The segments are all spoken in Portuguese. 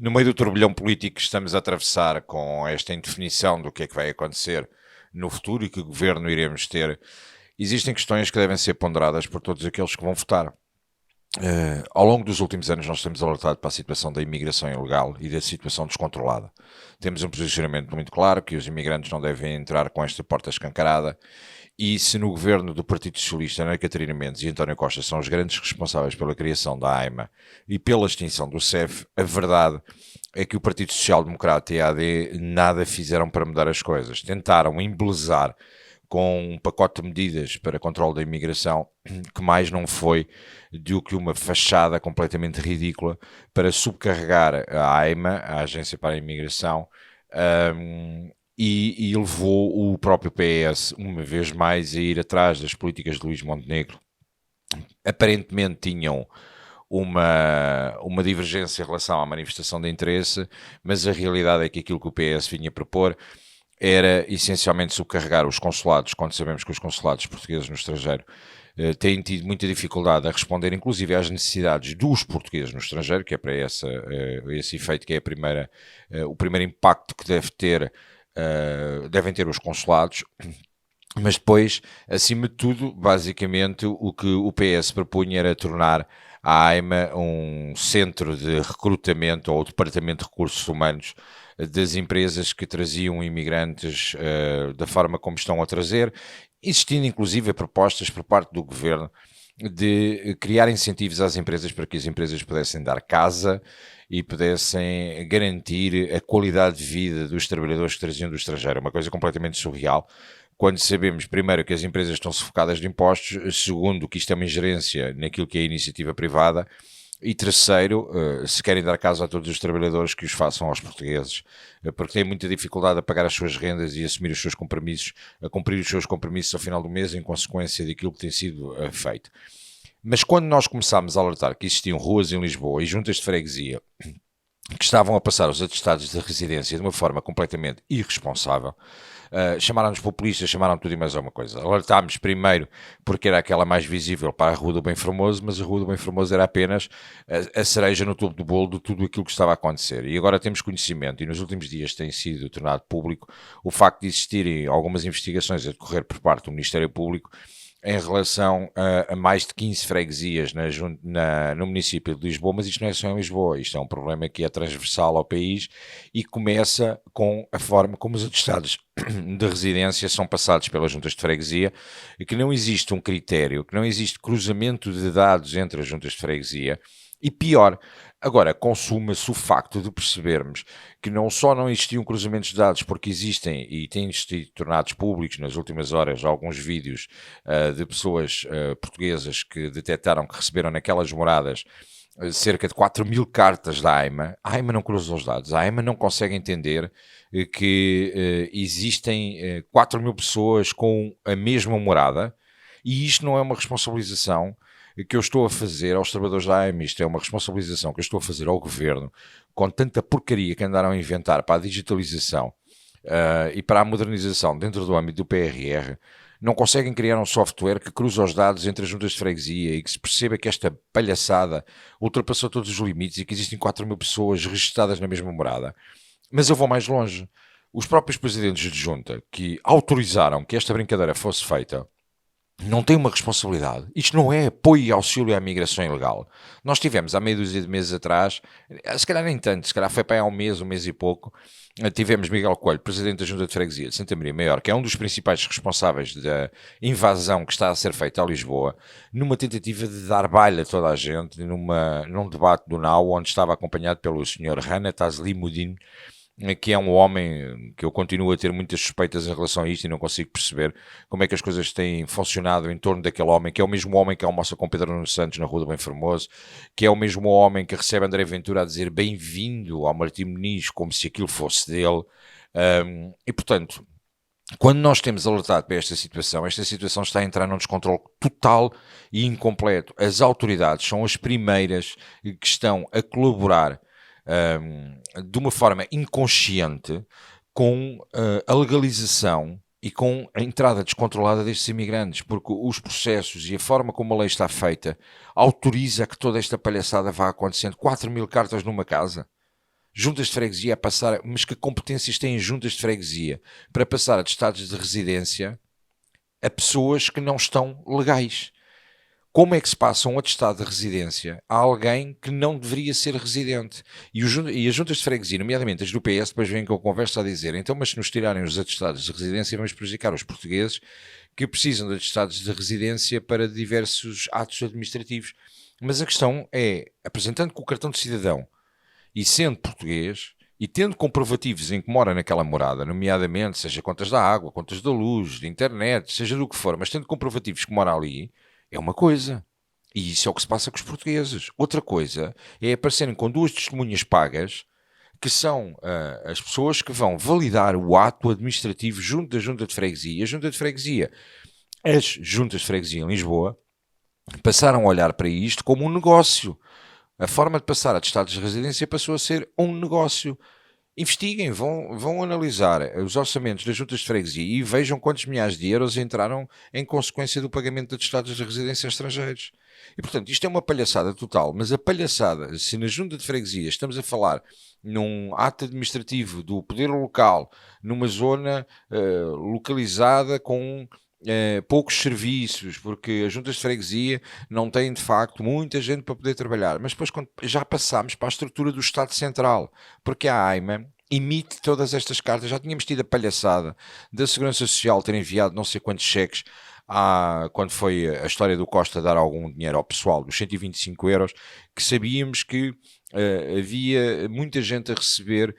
No meio do turbilhão político que estamos a atravessar, com esta indefinição do que é que vai acontecer no futuro e que governo iremos ter, existem questões que devem ser ponderadas por todos aqueles que vão votar. Ao longo dos últimos anos nós temos alertado para a situação da imigração ilegal e da situação descontrolada. Temos um posicionamento muito claro que os imigrantes não devem entrar com esta porta escancarada, e se no governo do Partido Socialista Ana Catarina Mendes e António Costa são os grandes responsáveis pela criação da AIMA e pela extinção do CEF, a verdade é que o Partido Social Democrata e a AD nada fizeram para mudar as coisas. Tentaram embelezar com um pacote de medidas para controle da imigração que mais não foi do que uma fachada completamente ridícula para subcarregar a AIMA, a Agência para a Imigração, e levou o próprio PS, uma vez mais, a ir atrás das políticas de Luís Montenegro. Aparentemente tinham uma divergência em relação à manifestação de interesse, mas a realidade é que aquilo que o PS vinha propor era essencialmente subcarregar os consulados, quando sabemos que os consulados portugueses no estrangeiro têm tido muita dificuldade a responder, inclusive às necessidades dos portugueses no estrangeiro, que é para esse efeito que é o primeiro impacto que devem ter os consulados. Mas depois, acima de tudo, basicamente, o que o PS propunha era tornar a AIMA um centro de recrutamento ou departamento de recursos humanos das empresas que traziam imigrantes da forma como estão a trazer, existindo inclusive propostas por parte do governo de criar incentivos às empresas para que as empresas pudessem dar casa e pudessem garantir a qualidade de vida dos trabalhadores que traziam do estrangeiro. Uma coisa completamente surreal, quando sabemos, primeiro, que as empresas estão sufocadas de impostos, segundo, que isto é uma ingerência naquilo que é a iniciativa privada, e terceiro, se querem dar casa a todos os trabalhadores, que os façam aos portugueses, porque têm muita dificuldade a pagar as suas rendas e assumir os seus compromissos, a cumprir os seus compromissos ao final do mês, em consequência daquilo que tem sido feito. Mas quando nós começámos a alertar que existiam ruas em Lisboa e juntas de freguesia que estavam a passar os atestados de residência de uma forma completamente irresponsável, chamaram-nos populistas, chamaram tudo e mais alguma coisa. Alertámos primeiro porque era aquela mais visível para a Rua do Bem Formoso, mas a Rua do Bem Formoso era apenas a cereja no topo do bolo de tudo aquilo que estava a acontecer. E agora temos conhecimento, e nos últimos dias tem sido tornado público, o facto de existirem algumas investigações a decorrer por parte do Ministério Público em relação a mais de 15 freguesias no município de Lisboa, mas isto não é só em Lisboa, isto é um problema que é transversal ao país e começa com a forma como os atestados de residência são passados pelas juntas de freguesia, e que não existe um critério, que não existe cruzamento de dados entre as juntas de freguesia, e pior, agora consuma-se o facto de percebermos que não só não existiam cruzamentos de dados, porque existem e têm sido tornados públicos nas últimas horas alguns vídeos de pessoas portuguesas que detectaram que receberam naquelas moradas cerca de 4.000 cartas da AIMA. A AIMA não cruza os dados, a AIMA não consegue entender que existem 4.000 pessoas com a mesma morada, e isto não é uma responsabilização que eu estou a fazer aos trabalhadores da AIMA, isto é uma responsabilização que eu estou a fazer ao governo, com tanta porcaria que andaram a inventar para a digitalização e para a modernização dentro do âmbito do PRR. Não conseguem criar um software que cruza os dados entre as juntas de freguesia e que se perceba que esta palhaçada ultrapassou todos os limites e que existem 4.000 pessoas registadas na mesma morada. Mas eu vou mais longe. Os próprios presidentes de junta que autorizaram que esta brincadeira fosse feita não têm uma responsabilidade. Isto não é apoio e auxílio à migração ilegal. Nós tivemos, há meia dúzia de meses atrás, se calhar nem tanto, se calhar foi para aí há um mês e pouco, tivemos Miguel Coelho, presidente da Junta de Freguesia de Santa Maria Maior, que é um dos principais responsáveis da invasão que está a ser feita a Lisboa, numa tentativa de dar baile a toda a gente, num debate do NAU, onde estava acompanhado pelo Sr. Rana Tazlimudin, que é um homem que eu continuo a ter muitas suspeitas em relação a isto e não consigo perceber como é que as coisas têm funcionado em torno daquele homem, que é o mesmo homem que almoça com Pedro Nuno Santos na Rua do Bem Formoso, que é o mesmo homem que recebe André Ventura a dizer bem-vindo ao Martim Muniz, como se aquilo fosse dele. E portanto, quando nós temos alertado para esta situação está a entrar num descontrole total e incompleto. As autoridades são as primeiras que estão a colaborar de uma forma inconsciente com a legalização e com a entrada descontrolada destes imigrantes, porque os processos e a forma como a lei está feita autoriza que toda esta palhaçada vá acontecendo. 4.000 cartas numa casa. juntas de freguesia a passar, mas que competências têm juntas de freguesia para passar a estados de residência a pessoas que não estão legais? Como é que se passa um atestado de residência a alguém que não deveria ser residente? E as juntas de freguesia, nomeadamente as do PS, depois vêm com a conversa a dizer, então, mas se nos tirarem os atestados de residência, vamos prejudicar os portugueses que precisam de atestados de residência para diversos atos administrativos. Mas a questão é, apresentando com o cartão de cidadão e sendo português, e tendo comprovativos em que mora naquela morada, nomeadamente, seja contas da água, contas da luz, de internet, seja do que for, mas tendo comprovativos que mora ali, é uma coisa. E isso é o que se passa com os portugueses. Outra coisa é aparecerem com 2 testemunhas pagas, que são as pessoas que vão validar o ato administrativo junto da Junta de Freguesia. A Junta de Freguesia, as Juntas de Freguesia em Lisboa, passaram a olhar para isto como um negócio. A forma de passar a atestados de residência passou a ser um negócio. Investiguem, vão analisar os orçamentos das juntas de freguesia e vejam quantos milhares de euros entraram em consequência do pagamento de atestados de residência a estrangeiros. E, portanto, isto é uma palhaçada total, mas a palhaçada, se na junta de freguesia estamos a falar num ato administrativo do poder local, numa zona localizada com poucos serviços, porque as juntas de freguesia não têm de facto muita gente para poder trabalhar, mas depois quando já passámos para a estrutura do Estado Central, porque a AIMA emite todas estas cartas. Já tínhamos tido a palhaçada da Segurança Social ter enviado não sei quantos cheques quando foi a história do Costa dar algum dinheiro ao pessoal, dos 125 euros, que sabíamos que havia muita gente a receber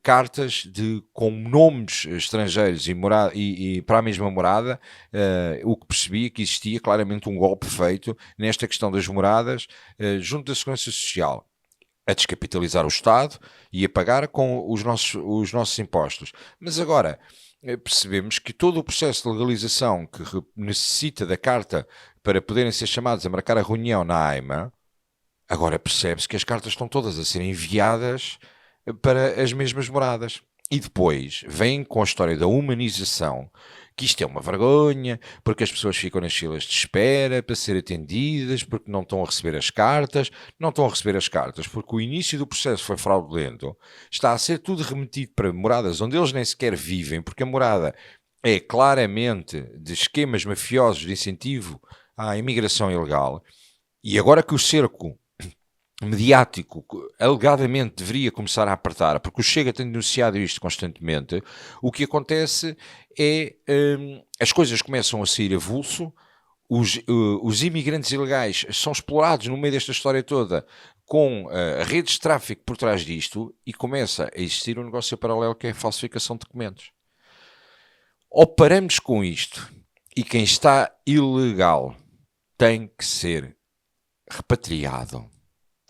cartas com nomes estrangeiros e para a mesma morada, o que percebia que existia claramente um golpe feito nesta questão das moradas junto da Segurança Social, a descapitalizar o Estado e a pagar com os nossos impostos. Mas agora percebemos que todo o processo de legalização que necessita da carta para poderem ser chamados a marcar a reunião na AIMA, agora percebe-se que as cartas estão todas a ser enviadas para as mesmas moradas. E depois vem com a história da humanização, que isto é uma vergonha, porque as pessoas ficam nas filas de espera para ser atendidas, porque não estão a receber as cartas. Não estão a receber as cartas porque o início do processo foi fraudulento. Está a ser tudo remetido para moradas onde eles nem sequer vivem, porque a morada é claramente de esquemas mafiosos de incentivo à imigração ilegal. E agora que o cerco mediático alegadamente deveria começar a apertar, porque o Chega tem denunciado isto constantemente, o que acontece é as coisas começam a sair avulso, os imigrantes ilegais são explorados no meio desta história toda com redes de tráfico por trás disto e começa a existir um negócio paralelo que é a falsificação de documentos. Ou paramos com isto e quem está ilegal tem que ser repatriado,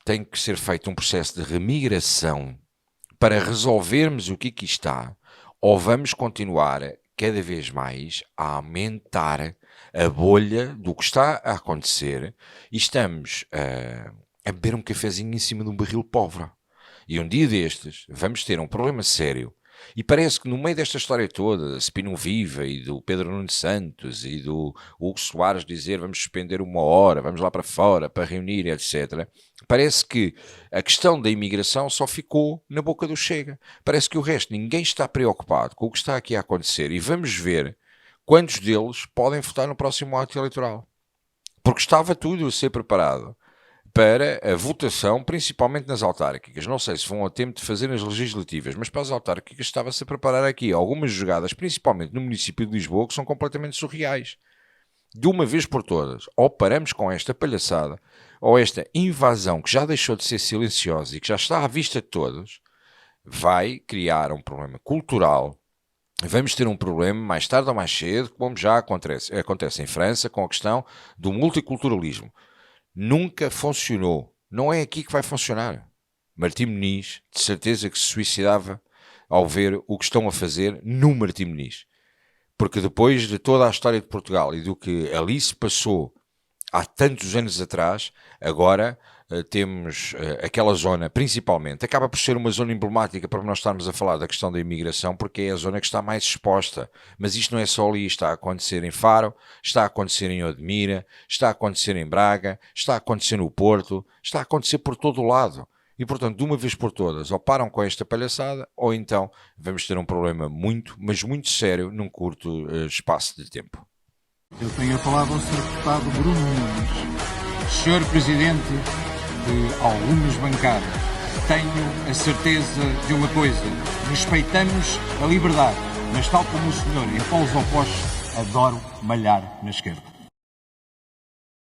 tem que ser feito um processo de remigração para resolvermos o que aqui está, ou vamos continuar cada vez mais a aumentar a bolha do que está a acontecer e estamos a beber um cafezinho em cima de um barril pobre. E um dia destes vamos ter um problema sério. E parece que no meio desta história toda, da Spinum Viva e do Pedro Nuno Santos e do Hugo Soares dizer vamos suspender 1 hora, vamos lá para fora para reunir, etc., parece que a questão da imigração só ficou na boca do Chega. Parece que o resto, ninguém está preocupado com o que está aqui a acontecer e vamos ver quantos deles podem votar no próximo ato eleitoral. Porque estava tudo a ser preparado para a votação, principalmente nas autárquicas. Não sei se vão a tempo de fazer nas legislativas, mas para as autárquicas estava-se a preparar aqui algumas jogadas, principalmente no município de Lisboa, que são completamente surreais. De uma vez por todas, ou paramos com esta palhaçada, ou esta invasão que já deixou de ser silenciosa e que já está à vista de todos, vai criar um problema cultural. Vamos ter um problema mais tarde ou mais cedo, como já acontece em França, com a questão do multiculturalismo. Nunca funcionou. Não é aqui que vai funcionar. Martim Moniz, de certeza que se suicidava ao ver o que estão a fazer no Martim Moniz. Porque depois de toda a história de Portugal e do que ali se passou há tantos anos atrás, agora temos aquela zona, principalmente, acaba por ser uma zona emblemática para nós estarmos a falar da questão da imigração, porque é a zona que está mais exposta. Mas isto não é só ali, está a acontecer em Faro, está a acontecer em Odmira, está a acontecer em Braga, está a acontecer no Porto, está a acontecer por todo o lado. E, portanto, de uma vez por todas, ou param com esta palhaçada, ou então vamos ter um problema muito, mas muito sério num curto espaço de tempo. Eu tenho a palavra ao Sr. Deputado Bruno Nunes. Sr. Presidente de algumas bancadas, tenho a certeza de uma coisa: respeitamos a liberdade, mas tal como o senhor em polos opostos, adoro malhar na esquerda.